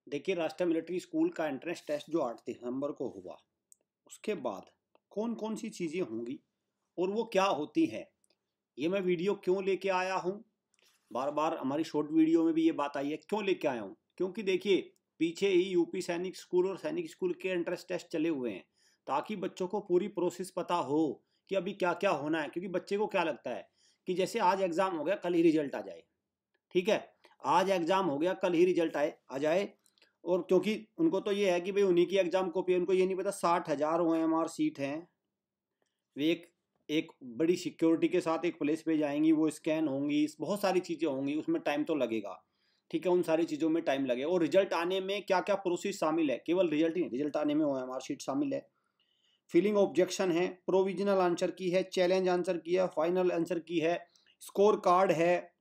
देखिए, राष्ट्रीय military school का एंट्रेंस टेस्ट जो 8 दिसंबर को हुआ, उसके बाद कौन कौन सी चीज़ें होंगी और वो क्या होती है, ये मैं वीडियो क्यों लेके आया हूँ। बार बार हमारी शॉर्ट वीडियो में भी ये बात आई है, क्यों लेके आया हूँ, क्योंकि देखिए पीछे ही यूपी सैनिक स्कूल और सैनिक स्कूल के एंट्रेंस टेस्ट चले हुए हैं, ताकि बच्चों को पूरी प्रोसेस पता हो कि अभी क्या क्या होना है। क्योंकि बच्चे को क्या लगता है कि जैसे आज एग्ज़ाम हो गया, कल ही रिजल्ट आ जाए। ठीक है, आज एग्ज़ाम हो गया, कल ही रिजल्ट आ जाए। और क्योंकि उनको तो ये है कि भाई उन्हीं की एग्जाम कॉपी है, उनको ये नहीं पता 60,000 OMR सीट हैं। वे एक एक बड़ी सिक्योरिटी के साथ एक प्लेस पे जाएंगी, वो स्कैन होंगी, बहुत सारी चीज़ें होंगी, उसमें टाइम तो लगेगा। ठीक है, उन सारी चीज़ों में टाइम लगेगा। और रिजल्ट आने में क्या क्या प्रोसेस शामिल है, केवल रिजल्ट ही नहीं, रिजल्ट आने में OMR शीट शामिल है, फिलिंग ऑब्जेक्शन है, प्रोविजनल आंसर की है, चैलेंज आंसर की है, फाइनल आंसर की है, स्कोर कार्ड है,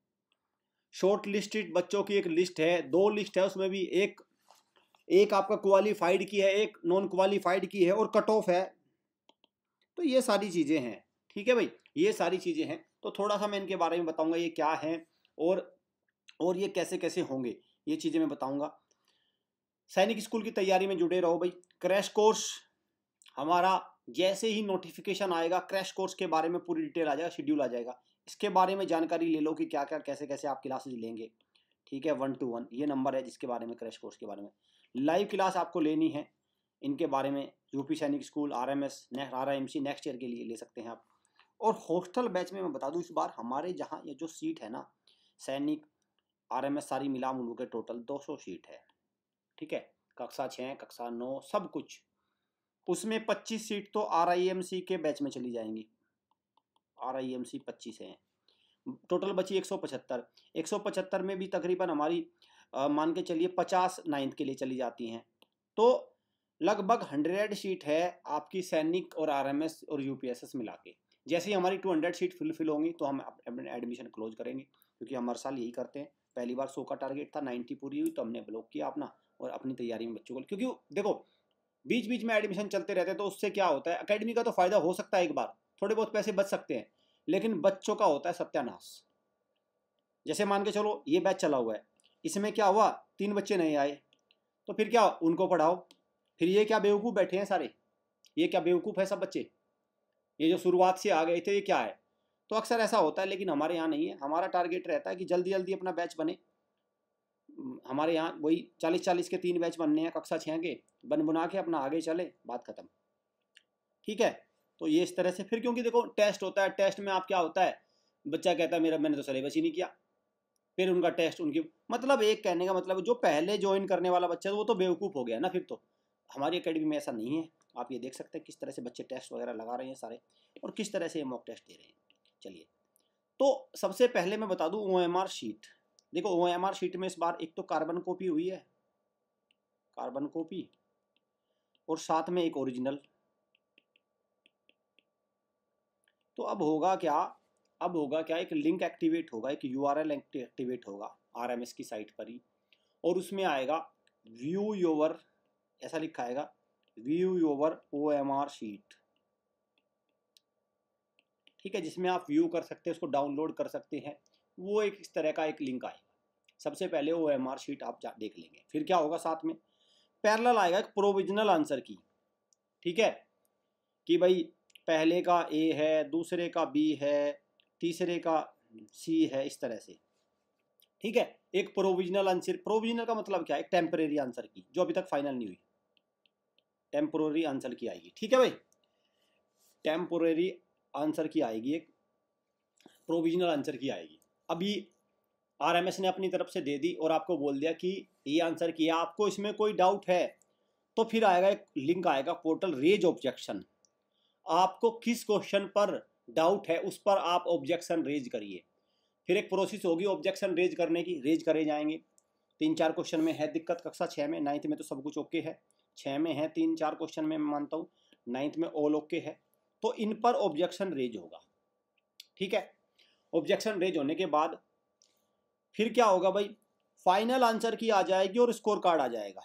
शॉर्ट लिस्टेड बच्चों की एक लिस्ट है, 2 लिस्ट है, उसमें भी एक एक आपका क्वालिफाइड की है, एक नॉन क्वालिफाइड की है, और कट ऑफ है। तो ये सारी चीज़ें हैं। ठीक है भाई, ये सारी चीज़ें हैं। तो थोड़ा सा मैं इनके बारे में बताऊंगा, ये क्या है और ये कैसे कैसे होंगे, ये चीज़ें मैं बताऊंगा। सैनिक स्कूल की तैयारी में जुड़े रहो भाई। क्रैश कोर्स हमारा जैसे ही नोटिफिकेशन आएगा, क्रैश कोर्स के बारे में पूरी डिटेल आ जाएगा, शेड्यूल आ जाएगा। इसके बारे में जानकारी ले लो कि क्या क्या कैसे कैसे आप क्लासेज लेंगे। ठीक है, 1-to-1 ये नंबर है जिसके बारे में, क्रैश कोर्स के बारे में लाइव क्लास आपको लेनी है। इनके बारे में यूपी सैनिक school, RMS, RIMC next year के लिए ले सकते हैं आप। और हॉस्टल बैच में मैं बता दूं, इस बार हमारे जहाँ ये जो सीट है ना, सैनिक RMS सारी मिला मिलू के टोटल 200 सीट है। ठीक है, कक्षा 6 कक्षा 9 सब कुछ, उसमें 25 सीट तो RIMC के बैच में चली जाएंगी। RIMC 25 हैं, टोटल बची 175। 175 में भी तकरीबन हमारी मान के चलिए 50 नाइन्थ के लिए चली जाती हैं। तो लगभग 100 सीट है आपकी सैनिक और RMS और UPSS मिला के। जैसे ही हमारी 200 सीट फिल होंगी तो हम अपने एडमिशन क्लोज करेंगे, क्योंकि हम हर साल यही करते हैं। पहली बार 100 का टारगेट था, 90 पूरी हुई तो हमने ब्लॉक किया अपना और अपनी तैयारी में बच्चों को। क्योंकि देखो बीच बीच में एडमिशन चलते रहते हैं, तो उससे क्या होता है, अकेडमी का तो फायदा हो सकता है, एक बार थोड़े बहुत पैसे बच सकते हैं, लेकिन बच्चों का होता है सत्यानाश। जैसे मान के चलो ये बैच चला हुआ है, इसमें क्या हुआ, 3 बच्चे नहीं आए, तो फिर क्या, उनको पढ़ाओ। फिर ये क्या बेवकूफ़ बैठे हैं सारे, ये क्या बेवकूफ़ है सब बच्चे, ये जो शुरुआत से आ गए थे ये क्या है। तो अक्सर ऐसा होता है, लेकिन हमारे यहाँ नहीं है। हमारा टारगेट रहता है कि जल्दी जल्दी अपना बैच बने। हमारे यहाँ वही 40-40 के 3 बैच बनने हैं कक्षा 6 के, बन बुना के अपना आगे चले, बात खत्म। ठीक है, तो ये इस तरह से। फिर क्योंकि देखो टेस्ट होता है, टेस्ट में आप क्या होता है, बच्चा कहता है मैंने तो सिलेबस ही नहीं किया। फिर उनका टेस्ट, उनकी मतलब एक कहने का मतलब जो पहले ज्वाइन करने वाला बच्चा है वो तो बेवकूफ़ हो गया ना। फिर तो हमारी एकेडमी में ऐसा नहीं है। आप ये देख सकते हैं किस तरह से बच्चे टेस्ट वगैरह लगा रहे हैं सारे, और किस तरह से ये मॉक टेस्ट दे रहे हैं। चलिए, तो सबसे पहले मैं बता दूं OMR शीट। देखो OMR शीट में इस बार एक तो कार्बन कॉपी हुई है, कार्बन कॉपी, और साथ में एक ओरिजिनल। तो अब होगा क्या, एक लिंक एक्टिवेट होगा, एक URL एक्टिवेट होगा RMS की साइट पर ही, और उसमें आएगा व्यू योवर, ऐसा लिखा आएगा व्यू योवर OMR शीट। ठीक है, जिसमें आप व्यू कर सकते हैं, उसको डाउनलोड कर सकते हैं। वो एक इस तरह का एक लिंक आएगा। सबसे पहले OMR शीट आप देख लेंगे। फिर क्या होगा, साथ में पैरेलल आएगा एक प्रोविजनल आंसर की। ठीक है, कि भाई पहले का A है, दूसरे का B है, तीसरे का C है, इस तरह से। ठीक है, एक प्रोविजनल आंसर, प्रोविजनल का मतलब क्या है, एक टेम्परेरी आंसर की जो अभी तक फाइनल नहीं हुई, टेम्पोररी आंसर की आएगी। ठीक है भाई, टेम्पोररी आंसर की आएगी, एक प्रोविजनल आंसर की आएगी। अभी RMS ने अपनी तरफ से दे दी और आपको बोल दिया कि ये आंसर किया, आपको इसमें कोई डाउट है तो फिर आएगा एक लिंक आएगा पोर्टल रेज ऑब्जेक्शन। आपको किस क्वेश्चन पर डाउट है उस पर आप ऑब्जेक्शन रेज करिए। फिर एक प्रोसेस होगी ऑब्जेक्शन रेज करने की, रेज करे जाएंगे। 3-4 क्वेश्चन में है दिक्कत कक्षा 6 में, 9th में तो सब कुछ ओके है। 6 में है 3-4 क्वेश्चन में मैं मानता हूँ, 9th में ऑल ओके है। तो इन पर ऑब्जेक्शन रेज होगा। ठीक है, ऑब्जेक्शन रेज होने के बाद फिर क्या होगा भाई, फाइनल आंसर की आ जाएगी और स्कोर कार्ड आ जाएगा।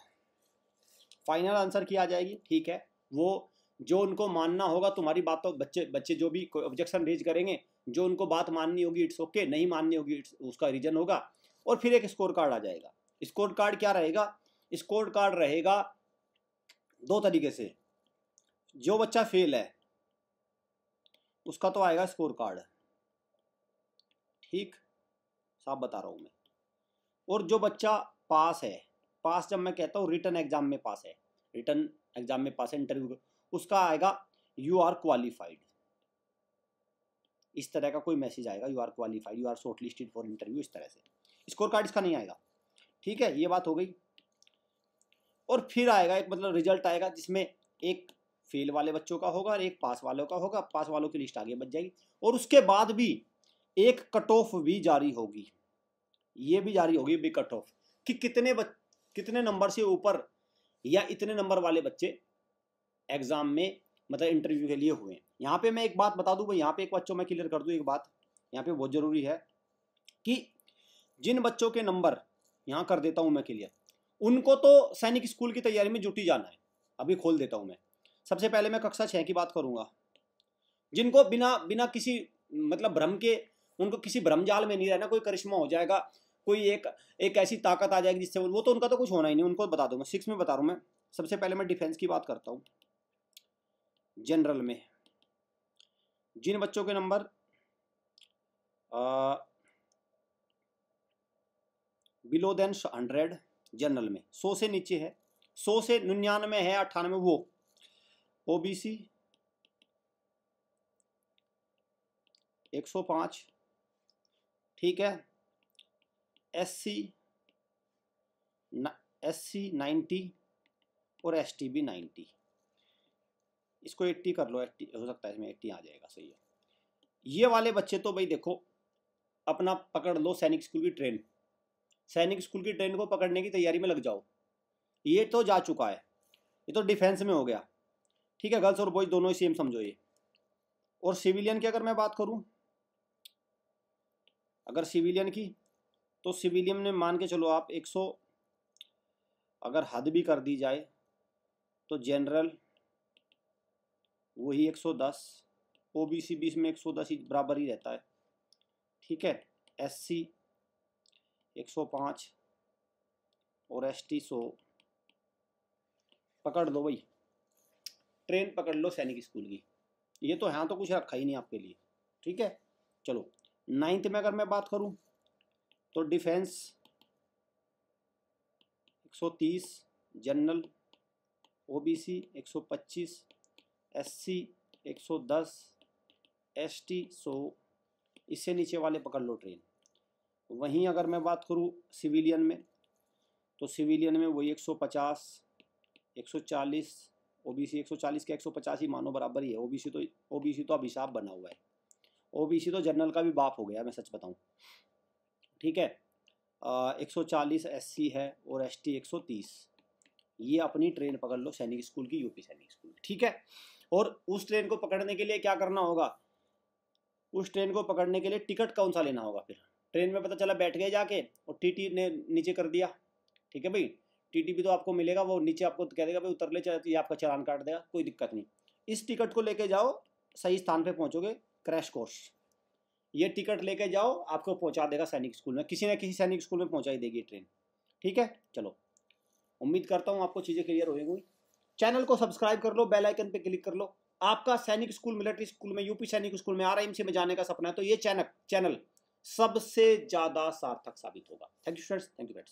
फाइनल आंसर की आ जाएगी। ठीक है, वो जो उनको मानना होगा, तुम्हारी बात तो बच्चे जो भी ऑब्जेक्शन रेज करेंगे, जो उनको बात माननी होगी इट्स ओके, नहीं माननी होगी उसका रीजन होगा। और फिर एक स्कोर कार्ड आ जाएगा। स्कोर कार्ड क्या रहेगा, स्कोर कार्ड रहेगा दो तरीके से। जो बच्चा फेल है उसका तो आएगा स्कोर कार्ड, ठीक, साफ बता रहा हूं मैं। और जो बच्चा पास है, पास जब मैं कहता हूँ रिटन एग्जाम में पास है, रिटन एग्जाम में पास है, इंटरव्यू, उसका आएगा यू आर क्वालिफाइड। इस तरह का कोई मैसेज आएगा, you are qualified, you are shortlisted for interview, इस तरह से। स्कोर कार्ड इसका नहीं आएगा, ठीक है, ये बात हो गई। और फिर आएगा एक मतलब रिजल्ट आएगा जिसमें एक फेल वाले बच्चों का होगा और एक पास वालों का होगा। पास वालों की लिस्ट आगे बच जाएगी। और उसके बाद भी एक कट ऑफ भी जारी होगी, ये भी जारी होगी बिग कट ऑफ, कि कितने नंबर से ऊपर या इतने नंबर वाले बच्चे एग्जाम में मतलब इंटरव्यू के लिए हुए। यहाँ पे मैं एक बात बता दूं भाई, यहाँ पे एक बच्चों में क्लियर कर दूं एक बात, यहाँ पे बहुत जरूरी है कि जिन बच्चों के नंबर, यहाँ कर देता हूं मैं क्लियर, उनको तो सैनिक स्कूल की तैयारी में जुटी जाना है। अभी खोल देता हूं मैं। सबसे पहले मैं कक्षा 6 की बात करूंगा, जिनको बिना बिना किसी मतलब भ्रम के, उनको किसी भ्रम जाल में नहीं रहना, कोई करिश्मा हो जाएगा, कोई एक ऐसी ताकत आ जाएगी जिससे वो तो उनका तो कुछ होना ही नहीं, उनको बता दूंगा। 6 में बता रहा हूं मैं। सबसे पहले मैं डिफेंस की बात करता हूं। जनरल में जिन बच्चों के नंबर बिलो देन 100, जनरल में 100 से नीचे है, 100 से 99 है, 98, वो ओबीसी 105, ठीक है, एससी 90 और एसटी भी 90। इसको 80 कर लो, 80 हो सकता है, इसमें 80 आ जाएगा, सही है। ये वाले बच्चे तो भाई देखो अपना पकड़ लो सैनिक स्कूल की ट्रेन, सैनिक स्कूल की ट्रेन को पकड़ने की तैयारी में लग जाओ। ये तो जा चुका है, ये तो डिफेंस में हो गया, ठीक है, गर्ल्स और बॉयज दोनों ही सेम समझो ये। और सिविलियन की अगर मैं बात करूं, अगर सिविलियन की, तो सिविलियन में मान के चलो आप 100, अगर हद भी कर दी जाए तो जनरल वही 110, ओबीसी 20 में 110 ही बराबर ही रहता है, ठीक है, एससी 105 और एसटी 100। पकड़ लो भाई, ट्रेन पकड़ लो सैनिक स्कूल की। ये तो यहाँ तो कुछ रखा ही नहीं आपके लिए, ठीक है। चलो 9th में अगर मैं बात करूं तो defence 130, general OBC 125, SC 110, ST 100, इससे नीचे वाले पकड़ लो ट्रेन। वहीं अगर मैं बात करूं सिविलियन में, तो सिविलियन में वही 150, 140, ओबीसी 140 के 150 ही मानो बराबर ही है। ओबीसी तो अभिशाप बना हुआ है, ओबीसी तो जनरल का भी बाप हो गया, मैं सच बताऊं, ठीक है। 140 एससी है और एसटी 130। ये अपनी ट्रेन पकड़ लो सैनिक स्कूल की, यूपी सैनिक स्कूल, ठीक है। और उस ट्रेन को पकड़ने के लिए क्या करना होगा, उस ट्रेन को पकड़ने के लिए टिकट कौन सा लेना होगा। फिर ट्रेन में पता चला बैठ गए जाके और टीटी ने नीचे कर दिया, ठीक है भाई, टीटी भी तो आपको मिलेगा, वो नीचे आपको कह देगा भाई उतर ले, ये आपका चालान काट देगा, कोई दिक्कत नहीं। इस टिकट को लेके जाओ, सही स्थान पे पहुंचोगे, क्रैश कोर्स। ये टिकट लेके जाओ, आपको पहुंचा देगा सैनिक स्कूल में, किसी न किसी सैनिक स्कूल में पहुंचा ही देगी ट्रेन, ठीक है। चलो उम्मीद करता हूँ आपको चीज़ें क्लियर होंगी। चैनल को सब्सक्राइब कर लो, बेल आइकन पे क्लिक कर लो। आपका सैनिक स्कूल, मिलिट्री स्कूल में, यूपी सैनिक स्कूल में, आरआईएमसी में जाने का सपना है तो ये चैनल सबसे ज़्यादा सार्थक साबित होगा। Thank you friends, thank you friends.